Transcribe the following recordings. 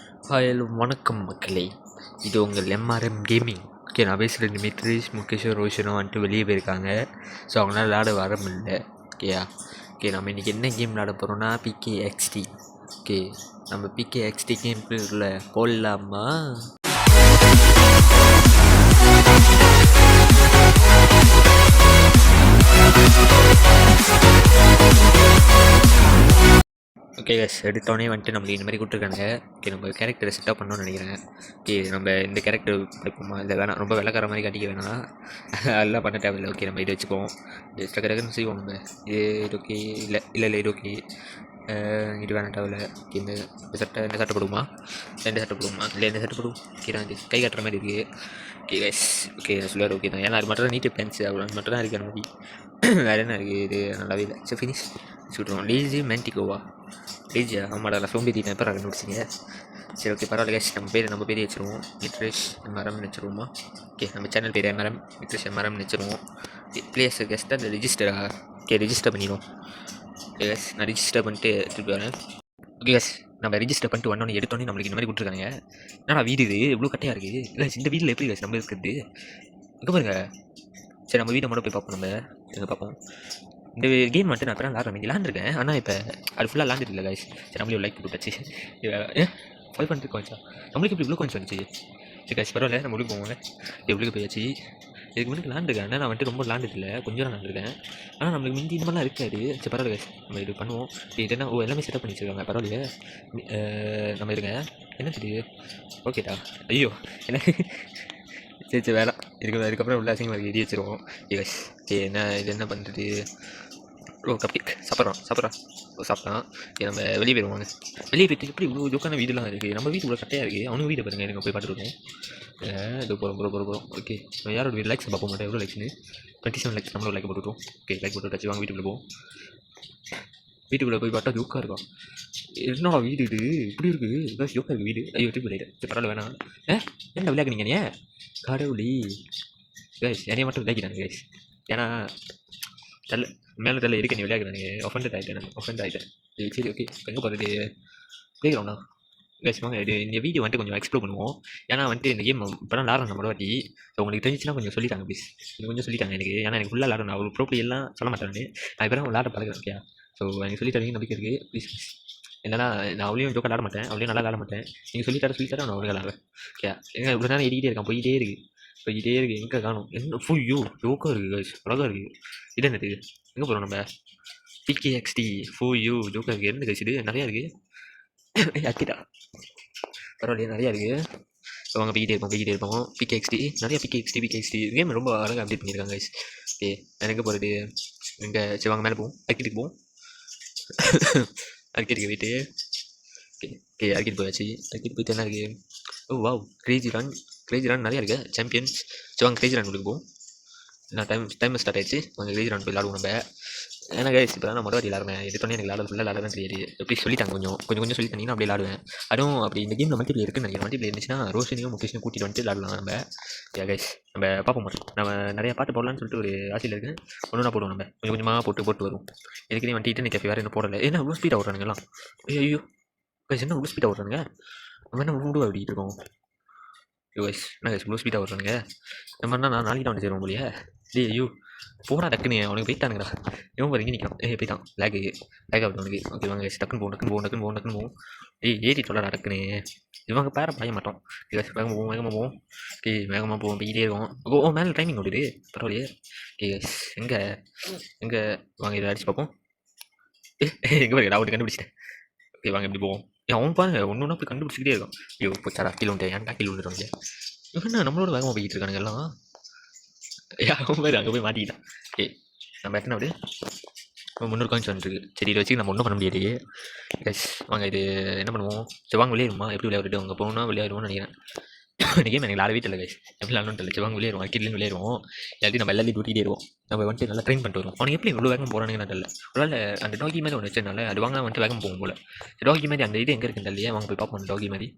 Hello வணக்கம் மக்களே, இது உங்கள் எம்ஆர்எம் கேமிங். ஓகே, நான் பேசுகிற நிமித்ரிஷ் முகேஷ் ரோஷனும் வந்துட்டு வெளியே போயிருக்காங்க. ஸோ அவங்களால விளாட வர முடியல. ஓகேயா? ஓகே, நம்ம இன்றைக்கி என்ன கேம் விளாட போகிறோம்னா பிகேஎக்ஸ்டி. ஓகே, நம்ம பிகேஎக்ஸ்டி கேம் போடலாமா? ஓகே எஸ், எடுத்தோடனே வந்துட்டு நம்மளுக்கு இந்த மாதிரி கொடுத்துருக்காங்க. ஓகே, நம்ம கேரக்டரை செட்டப் பண்ணணும்னு நினைக்கிறேன். ஓகே, நம்ம இந்த கேரக்டர் படிப்போமா இல்லை வேணாம், ரொம்ப வெள்ளக்கார மாதிரி காட்டிக்க வேணாம், அதெல்லாம் பண்ண தேவையில்லை. ஓகே, நம்ம இது வச்சுப்போம். ஜஸ்ட் டக்குன்னு செய்வோம். நம்ம இது ஓகே, இல்லை இது ஓகே, இது வேணாம் தேவையில்லை. ஓகே, இந்த சட்டை போடுமா, ரெண்டு சட்டை போடுமா, இல்லை எந்த சட்டை போடும்? ஓகே, நான் இது கை காட்டுற மாதிரி இருக்குது. ஓகே எஸ், ஓகே சொல்லுவார். ஓகே தான், ஏன்னா அது மட்டும் தான் நீட்டு பேன்ஸ் அவ்வளோ மட்டும் தான் இருக்குது. அந்த மாதிரி வேறு என்ன இருக்குது? இது நல்லாவே இல்லை. சரி ஃபினிஷ் சுட்டுருவோம். லேஜி மேன்டிகோவா? லேஜியா? ஆமாடா, நான் சோம்பேறி எப்போ கண்டுபிடிச்சிங்க. சரி ஓகே, பரவாயில்ல கேஷ், நம்ம பேர் வச்சுருவோம். நித்ரேஷ் எம்ஆர்எம்னு வச்சுருவோமா? ஓகே, நம்ம சேனல் பேர் எம்ஆர்எம் நித்ரேஷ் எம்ஆர்எம்னு வச்சுருவோம். பிளேஸ் கெஸ்ட்டாக அந்த ரிஜிஸ்டரா? ஓகே, ரிஜிஸ்டர் பண்ணிடுவோம். ஓகே கேஸ், நான் ரிஜிஸ்டர் பண்ணிட்டு திருப்பி வரேன். ஓகே கேஸ், நம்ம ரிஜிஸ்டர் பண்ணிட்டு வந்தோடனே எடுத்தோடனே நம்மளுக்கு இந்த மாதிரி கொடுத்துருக்காங்க. என்னடா வீடு இது இவ்வளோ கட்டையாக இருக்குது? இல்லை இந்த வீட்டில் எப்படி கேஸ் நம்ம இருக்கிறது? எங்கே பாருங்க. சரி, நம்ம வீட்டை மட்டும் போய் பார்ப்போம். நம்ம எங்கே பார்ப்போம்? இந்த கேம் மட்டும் நான் இப்போ விளாட்றேன், விளாண்டுருக்கேன். ஆனால் இப்போ அது ஃபுல்லாக விளாண்டுட்டு இல்லை கைஸ். சரி, நம்மளே லைக் போட்டுச்சு. ஃபைவ் பண்ணுறது கொஞ்சம் நம்மளுக்கு இப்படி இவ்வளோ கொஞ்சம் வந்துச்சு. சரி கைஸ், பரவாயில்ல, நம்ம உள்ளுக்கு போவோங்க. எவ்வளோ போயாச்சு. இதுக்கு முன்னாடி விளாண்டுருக்கேன், ஆனால் நான் வந்துட்டு ரொம்ப விளாண்டுதில்லை, கொஞ்சம் தான் விளாண்டுருக்கேன். ஆனால் நம்மளுக்கு முந்தி இந்த மாதிரிலாம் இருக்காது. சரி பரவாயில்ல கைஸ், நம்ம இது பண்ணுவோம். இது என்ன எல்லாமே செட்டப் பண்ணி வச்சுருக்காங்க, பரவாயில்லையே. நம்ம இருங்க, என்ன தெரியுது? ஓகேடா. ஐயோ என்ன, சரி வேணாம். இதுக்கப்புறம் உள்ள அசிங்கமாக எரி வச்சுருவோம். கைஸ் என்ன இது என்ன பண்ணுறது? கப்கேக் சாப்பிட்றான். சாப்பிட்டான். நம்ம வெளியே போயிடுவாங்க. வெளியே போய்ட்டு எப்படி இவ்வளோ ஜோக்கான வீடுலாம் இருக்குது? நம்ம வீடு இவ்வளோ கட்டையாக இருக்குது. அவனுக்கு வீட்டை பாருங்க, எனக்கு போய் பார்த்துருக்கோம். இது போகிறோம். ஓகே, யாரோட வீடு லைக்ஸ் பார்ப்போம் மாட்டேன். எவ்வளோ லைக்ஸ்னு? 27 லைக்ஸ். நம்மளோட லைக் போட்டுவிட்டோம். ஓகே, லைக் போட்டு வச்சு வாங்க, வீட்டுக்குள்ளே போவோம். வீட்டுக்குள்ளே போய் பார்த்தா ஜோக்காக இருக்கும். என்னோட வீடு இது இப்படி இருக்குது? ஏதாவது ஜோக்காக இருக்குது வீடு. ஐயோ திருப்பி லைட்டு. சரி பரவாயில்ல, வேணாம். என்ன விளையாடுனீங்க நீ? கடவுளி கைஸ், என்னைய மட்டும் விளையாடினாங்க கைஸ். ஏன்னா மேலே தெரியல இருக்க, நீ விளையாடுறாங்க. ஒஃபெண்ட் ஆகிட்டேன். சரி ஓகே, எங்கே போகிறது? பிளேகிரவுண்டா? கைஸ் வாங்க, இந்த வீடியோ வந்துட்டு கொஞ்சம் எக்ஸ்ப்ளோர் பண்ணுவோம். ஏன்னா வந்துட்டு இந்த கேம் இப்போ தான் விளாட்றேன் நம்ம வாட்டி. ஸோ உங்களுக்கு தெரிஞ்சுன்னா கொஞ்சம் சொல்லிட்டாங்க ப்ளீஸ். கொஞ்சம் சொல்லிட்டாங்க எனக்கு. ஏன்னா எனக்கு ஃபுல்லாக விளாடணும், அவ்வளோ ப்ரோப்ளி எல்லாம் சொல்ல மாட்டேன். நான் இப்போ தான் விளாட பழகிறேன். ஓகே, ஸோ எனக்கு சொல்லித்தரீங்க நம்பிக்கை இருக்குது ப்ளீஸ். என்னன்னா நான் அவளையும் ஜோக்கா விளாட மாட்டேன், அவளையும் நல்லா விளாட மாட்டேன். நீங்கள் சொல்லித்தர நான் அவளுக்கு விளாடுறேன். ஓகே, எங்கே இவ்வளோ நேரம் ஏறிக்கிட்டே இருக்கான், போயிட்டே இருக்குது. எங்கே காணும்? என்ன ஃபுல் ஜோக்காக இருக்குது கைஸ், அழகாக இருக்குது. இது என்னது? எங்கே போகிறோம் நம்ம? பிகேஎக்ஸ்டி ஜோக்காக இருக்குது. என்ன கைஸ் இது? நிறையா இருக்குது. அக்கிட்டா பரவாயில்லையே, நிறையா இருக்குது. ஸோ அவங்க போய்கிட்டே இருப்போம். பிகேஎக்ஸ்டி நிறையா பிகேஎக்ஸ்டி கேம் ரொம்ப அழகாக அப்டேட் பண்ணியிருக்காங்க கைஸ். ஓகே, எனக்கு போகிறது எங்கே? சரி வாங்க மேலே போவோம், அக்கிட்டுக்கு போவோம். அக்கிட்டுக்கு போயிட்டு ஓகே அக்கிட்டு போயாச்சு. அக்கிட்டு போயிட்டு என்ன இருக்குது? ஓ வாவ், கிரேஜி ரன் நிறையா இருக்குது. சாம்பியன்ஸ். சரி வாங்க கிரேஜி ரன் கொடுக்க போவோம். நான் டைம் ஸ்டார்ட் ஆயிடுச்சு. வாங்க கிரேஜி ரன் போய் விளாடுவோம் நம்ம. ஏன்னா கைஸ் இப்போ தான் நான் மொதல் வாட்டி விளாடுவேன். எடுத்தோடனே எனக்கு விளாட ஃபுல்லாக விளாட தான் தெரியாது. எப்படி சொல்லிட்டாங்க, கொஞ்சம் சொல்லி தந்தீங்கன்னா அப்படி விளாடுவேன். அதுவும் அப்படி இந்த கேமில் மல்டிபிள் இருக்குன்னு நினைக்கிறேன். மல்டிபிள் இருந்துச்சுன்னா ரோஷனையும் முகேஷனையும் கூட்டிகிட்டு வந்துட்டு விளாடலாம் நம்ம. கைஸ் நம்ம பார்ப்போம். நம்ம நிறையா பாட்டு போடலான்னு சொல்லிட்டு ஒரு ஆசையில் இருக்குது. ஒன்றுனா போடுவோம், நம்ம கொஞ்சமாக போட்டு வருவோம். இதுக்குனே வந்துட்டு இன்டர்நெட் கேஃபே வேறு என்ன போடலை. ஏன்னா இவ்வளோ ஸ்பீடாக ஓடுறானுங்கலாம். ஐயோ கைஸ், என்ன இவ்வளோ ஸ்பீடாக ஓடுறானுங்க? நம்ம என்ன உண்டு அப்படிட்டு இருக்கோம். கைஸ் என்ன கைஸ் இவ்வளோ ஸ்பீடாக ஓடுறானுங்க? நம்ம என்ன நான் நாளைக்கு தான் வந்து சேருவோம் போலியே. ஐயோ போடா டக்குன்னு, அவனுக்கு போயிட்டானுங்கடா. இவன் பாரு இங்கே நிற்கிறான். போயிட்டான். லேக் ஆகுது அவனுக்கு. ஓகே வாங்க டக்குன்னு போவோம். ஏறி சொல்லடா டக்குன்னு. இவங்க பேர பாய மாட்டோம். வேகமாக போவோம். ஓகே வேகமாக போவோம், போயிட்டே இருக்கோம். ஓ மேலே டைமிங் ஓடுது, பரவாயில்லையே. ஓகே எங்கே வாங்க இதை அடிச்சு பார்ப்போம். எங்கே பாருங்க, நான் கண்டுபிடிச்சிட்டேன். ஓகே வாங்க எப்படி போவோம். அவன் பாருங்க ஒன்று போய் கண்டுபிடிச்சிக்கிட்டே இருக்கான். ஐயோ போச்சாடா, கீழே வந்துட்டேன். ஏன் கீழே வந்துடுவாங்க. இவன் நம்மளோட வேகமாக போய்கிட்டு இருக்கானுங்க எல்லாம். அங்கே போய் மாட்டிக்கிட்டான். ஓகே நம்ம எத்தனை அப்படி 300 காயின்ஸ் வந்துருக்கு. சரி இதை வச்சு நம்ம ஒன்றும் பண்ண முடியாது. எஸ் வாங்க இது என்ன பண்ணுவோம்? சரி வாங்க விளையாடுமா? எப்படி விளையாடுறது? அங்கே போகணும்னா விளையாடுவோம்னு நினைக்கிறேன். இன்றைக்கி எனக்கு விளாடவே தெரியல கைஸ், எப்படி விளாடணும்னு தெரியல. சரி வாங்க விளையாடுவோம், கிட்லேருந்து விளையாடுவோம். எல்லாத்தையும் நம்ம எல்லாத்தையும் டூட்டிகிட்டே இருவோம். நம்ம வந்துட்டு நல்லா ட்ரெயின் பண்ணிட்டு வரும். அவனுக்கு எப்படி இவ்வளோ வேகம் போகிறானுங்கன்னு தெரியல. ஒருவேளை அந்த டாகி மாதிரி ஒன்று வச்சதுனால அது வாங்கினா வந்துட்டு வேகம் போகும் போல். டாகி மாதிரி அந்த இது எங்கே இருக்குன்னு தெரியலையே. வாங்க போய் பார்ப்போம். அந்த டாகி மாதிரி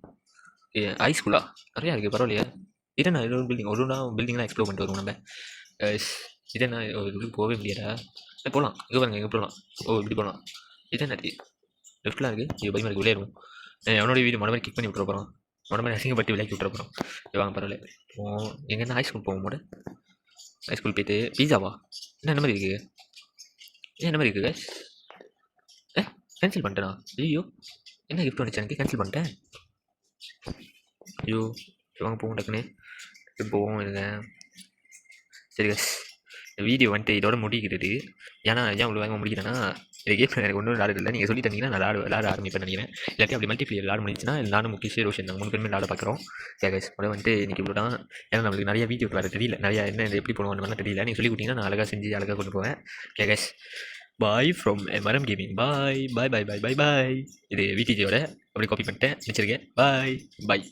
ஐஸ்குள்ளா நிறையா இருக்குது, பரவாயில்லையே. இதே நான் ஒரு பில்டிங்லாம் எக்ஸ்ப்ளோர் பண்ணிட்டு வருவோம் நம்ம. இதே நான் இதுக்கு போகவே முடியாதா? போகலாம், இங்கே பாருங்க, எங்கே போகலாம். ஓ இப்படி போகலாம். இதே நிறைய லெஃப்ட்லாம் இருக்குது. இது பயமாக இருக்குது, விளையாடுவோம். அவனோட வீடியோ மொட மாதிரி கிக் பண்ணி விட்ற போகிறோம். மொட மாதிரி அசிங்கப்பட்டு விலைக்கு விட்ற போகிறோம். வாங்க பரவாயில்ல. எங்கேருந்து ஹை ஸ்கூல் போவோம் மோட. ஹை ஸ்கூல் போயிட்டு பீஸாவா என்ன மாதிரி இருக்குது? என்ன மாதிரி இருக்குது? கேன்சல் பண்ணிட்டேனா? ஐயோ என்ன கிஃப்ட் வந்துச்சு எனக்கு, கேன்சல் பண்ணிட்டேன். ஐயோ வாங்க போவோம் டக்குன்னு போவோம் இருங்க. சரி கஸ் வீடியோ வந்துட்டு இதோட முடிக்கிறது. ஏன்னா ஏன் இவ்வளோ வேகமாக முடிக்கிறேன்னா இந்த கேம் எனக்கு ஒன்றும் விளாட இல்லை. நீங்கள் சொல்லி தந்தீங்கன்னா நான் விளாட ஆரம்பிப்பேன் நினைக்கிறேன். இல்லாட்டி அப்படி மல்டிப்ளேயர் விளாட முடிஞ்சுன்னா நானும் முக்கிய ரோஷன் நாங்கள் 3 பேருமே விளாட பார்க்குறோம். கேஸ் கூட வந்துட்டு இன்றைக்கி இவ்வளோ தான். ஏன்னா நம்மளுக்கு நிறைய வீடியோ வேறு தெரியல, நிறையா என்ன எப்படி பண்ணுவோம் அந்த மாதிரிலாம் தெரியல. நீங்கள் சொல்லி கொடுத்தீங்கன்னா நான் அழகாக செஞ்சு அழகாக கொண்டு போவேன். கேஸ் பாய் ஃப்ரம் மரம் கேமிங். பாய் பாய் பாய் பாய் பாய் பாய். இது விடிஜியோட அப்படி காப்பி பண்ணிட்டேன் வச்சுருக்கேன். பாய் பாய்.